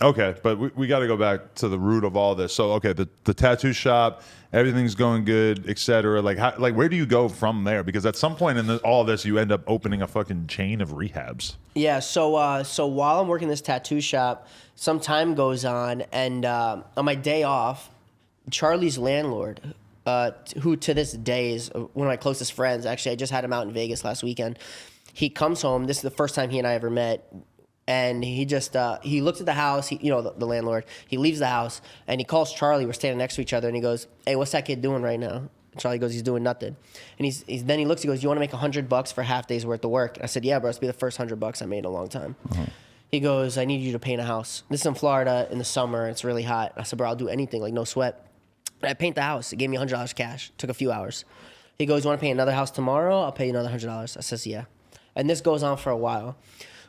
Okay, but we got to go back to the root of all this. So, okay, the tattoo shop, everything's going good, etc. Like where do you go from there? Because at some point in all this, you end up opening a fucking chain of rehabs. Yeah. So while I'm working this tattoo shop, some time goes on, and on my day off, Charlie's landlord, who to this day is one of my closest friends. Actually, I just had him out in Vegas last weekend. He comes home. This is the first time he and I ever met. And he just, he looks at the house, the landlord, he leaves the house and he calls Charlie. We're standing next to each other and he goes, "Hey, what's that kid doing right now?" And Charlie goes, "He's doing nothing." And then he looks, he goes, "You want to make $100 for half day's worth of work?" And I said, "Yeah, bro, it's be the first $100 I made in a long time." Uh-huh. He goes, "I need you to paint a house. This is in Florida in the summer. It's really hot." I said, "Bro, I'll do anything, like no sweat." And I paint the house. He gave me $100 cash. Took a few hours. He goes, "You want to paint another house tomorrow? I'll pay you another $100. I says, "Yeah." And this goes on for a while.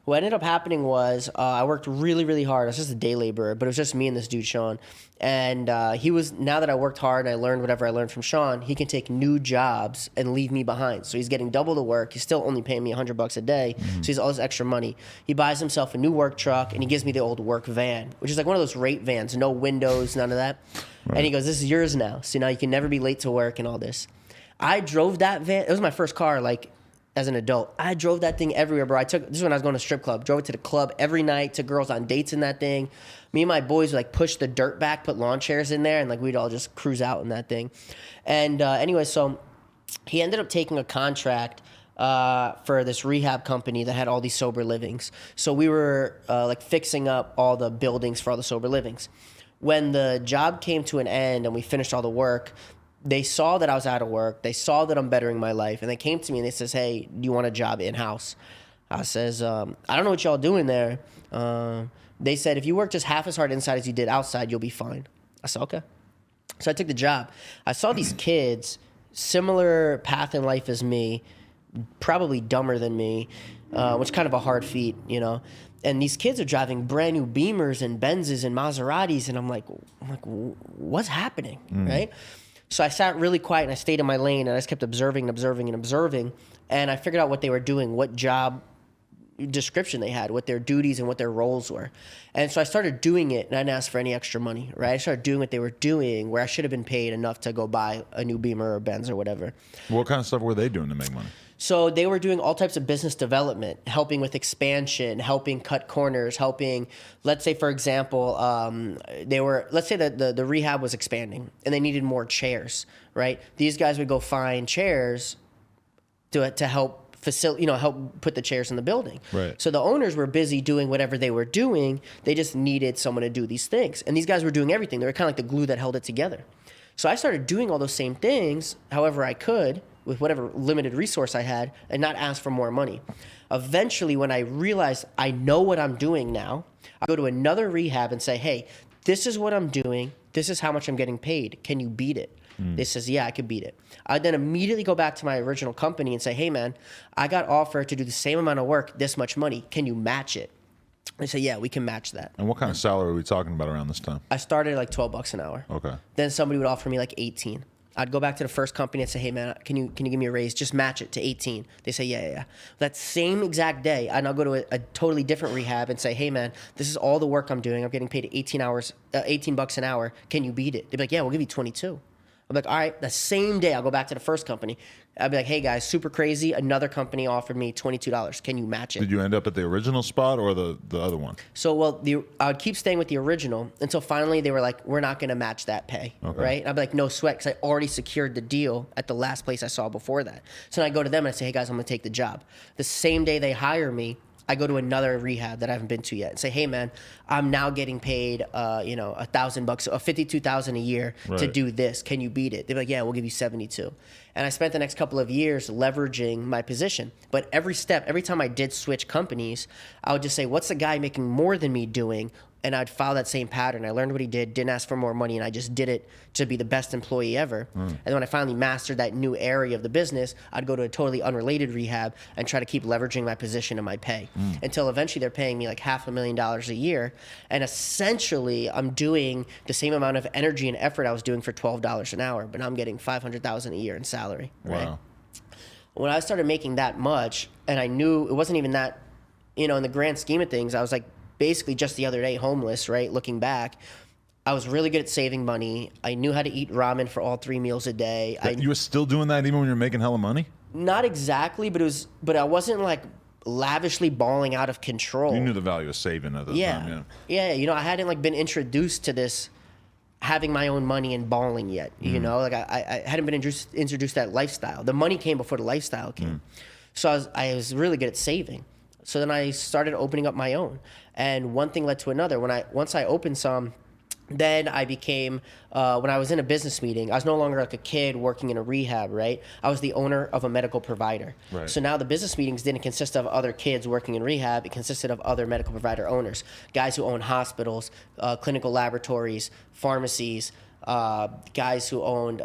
What ended up happening was I worked really, really hard. I was just a day laborer, but it was just me and this dude, Sean. And now that I worked hard and I learned whatever I learned from Sean, he can take new jobs and leave me behind. So he's getting double the work. He's still only paying me $100 a day. So he's all this extra money. He buys himself a new work truck and he gives me the old work van, which is like one of those rate vans, no windows, none of that. Right. And he goes, "This is yours now. So now you can never be late to work and all this." I drove that van. It was my first car, as an adult. I drove that thing everywhere, bro. This is when I was going to strip club. Drove it to the club every night, took girls on dates in that thing. Me and my boys would push the dirt back, put lawn chairs in there, and we'd all just cruise out in that thing. And anyway, so he ended up taking a contract for this rehab company that had all these sober livings. So we were fixing up all the buildings for all the sober livings. When the job came to an end and we finished all the work, they saw that I was out of work. They saw that I'm bettering my life. And they came to me and they says, "Hey, do you want a job in-house?" I says, "I don't know what y'all doing there." They said, "If you work just half as hard inside as you did outside, you'll be fine." I said, "Okay." So I took the job. I saw these kids, similar path in life as me, probably dumber than me, which is kind of a hard feat, And these kids are driving brand new Beamers and Benzes and Maseratis. And I'm like, what's happening, right? So I sat really quiet and I stayed in my lane and I just kept observing and observing and observing. And I figured out what they were doing, what job description they had, what their duties and what their roles were. And so I started doing it and I didn't ask for any extra money, right? I started doing what they were doing where I should have been paid enough to go buy a new Beamer or Benz or whatever. What kind of stuff were they doing to make money? So they were doing all types of business development, helping with expansion, helping cut corners, helping, let's say, for example, let's say that the rehab was expanding and they needed more chairs, right? These guys would go find chairs to help help put the chairs in the building. Right. So the owners were busy doing whatever they were doing. They just needed someone to do these things. And these guys were doing everything. They were kind of like the glue that held it together. So I started doing all those same things, however I could, with whatever limited resource I had, and not ask for more money. Eventually, when I realized I know what I'm doing now, I go to another rehab and say, "Hey, this is what I'm doing. This is how much I'm getting paid. Can you beat it?" They says, "Yeah, I could beat it." I then immediately go back to my original company and say, "Hey, man, I got offered to do the same amount of work, this much money. Can you match it?" They say, "Yeah, we can match that." And what kind of salary are we talking about around this time? I started at $12 an hour. Okay. Then somebody would offer me 18. I'd go back to the first company and say, "Hey, man, can you give me a raise? Just match it to 18. They say, yeah. That same exact day, I'd now go to a totally different rehab and say, "Hey, man, this is all the work I'm doing. I'm getting paid $18 an hour. Can you beat it?" They'd be like, "Yeah, we'll give you 22. I'm like, "All right." The same day, I'll go back to the first company. I'd be like, "Hey, guys, super crazy. Another company offered me $22. Can you match it?" Did you end up at the original spot or the other one? So, I would keep staying with the original until finally they were like, "We're not going to match that pay." Okay. Right? And I'd be like, "No sweat," because I already secured the deal at the last place I saw before that. So then I go to them and I say, "Hey, guys, I'm going to take the job." The same day they hire me, I go to another rehab that I haven't been to yet and say, "Hey, man, I'm now getting paid, $1,000, $52,000 a year to do this. Can you beat it?" They're like, "Yeah, we'll give you 72." And I spent the next couple of years leveraging my position. But every time I did switch companies, I would just say, "What's the guy making more than me doing?" And I'd follow that same pattern. I learned what he did, didn't ask for more money, and I just did it to be the best employee ever. And when I finally mastered that new area of the business, I'd go to a totally unrelated rehab and try to keep leveraging my position and my pay until eventually they're paying me $500,000 a year. And essentially, I'm doing the same amount of energy and effort I was doing for $12 an hour, but I'm getting $500,000 a year in salary. Right? Wow. When I started making that much, and I knew it wasn't even that, in the grand scheme of things, I was like, basically just the other day homeless, right? Looking back, I was really good at saving money. I knew how to eat ramen for all 3 meals a day. You were still doing that even when you're making hella money? Not exactly, but I wasn't like lavishly balling out of control. You knew the value of saving at the time, yeah. You know, I hadn't like been introduced to this having my own money and balling yet. You know, like I hadn't been introduced to that lifestyle. The money came before the lifestyle came. So I was really good at saving. So then I started opening up my own, and one thing led to another. Once I opened some, then I became, when I was in a business meeting, I was no longer like a kid working in a rehab, right? I was the owner of a medical provider. Right. So now the business meetings didn't consist of other kids working in rehab. It consisted of other medical provider owners, guys who own hospitals, clinical laboratories, pharmacies, guys who owned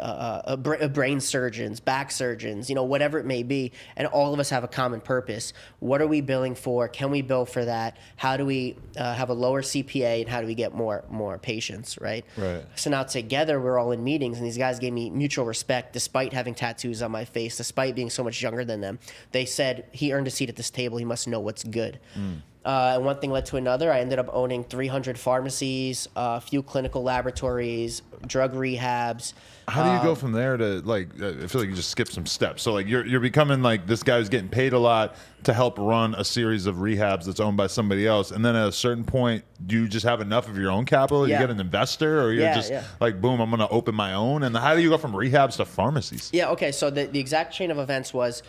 brain surgeons, back surgeons, you know, whatever it may be. And all of us have a common purpose. What are we billing for? Can we bill for that? How do we have a lower CPA, and how do we get more patients, right? Right. So now together we're all in meetings, and these guys gave me mutual respect despite having tattoos on my face, despite being so much younger than them. They said, he earned a seat at this table. He must know what's good. And one thing led to another. I ended up owning 300 pharmacies, a few clinical laboratories, drug rehabs. How do you go from there to like? I feel like you just skipped some steps. So like you're becoming like this guy who's getting paid a lot to help run a series of rehabs that's owned by somebody else, and then at a certain point, do you just have enough of your own capital? You get an investor, or you're just like, boom, I'm gonna open my own. And how do you go from rehabs to pharmacies? Yeah. Okay. So the exact chain of events was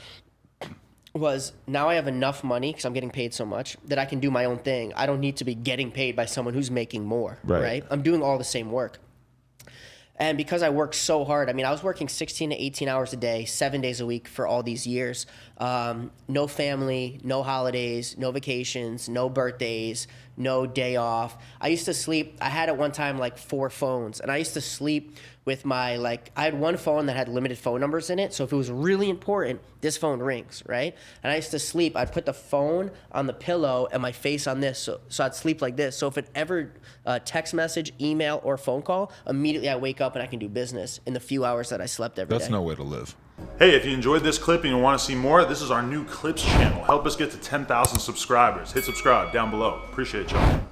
now I have enough money because I'm getting paid so much that I can do my own thing. I don't need to be getting paid by someone who's making more, right? I'm doing all the same work. And because I work so hard, I mean, I was working 16 to 18 hours a day, 7 days a week for all these years. No family, no holidays, no vacations, no birthdays, no day off. I used to sleep, I had at one time like 4 phones, and I used to sleep with my, like, I had one phone that had limited phone numbers in it. So if it was really important, this phone rings, right? And I used to sleep, I'd put the phone on the pillow and my face on this. So I'd sleep like this. So if it ever text message, email, or phone call, immediately I wake up and I can do business in the few hours that I slept every day. That's no way to live. Hey, if you enjoyed this clip and you want to see more, this is our new Clips channel. Help us get to 10,000 subscribers. Hit subscribe down below. Appreciate y'all.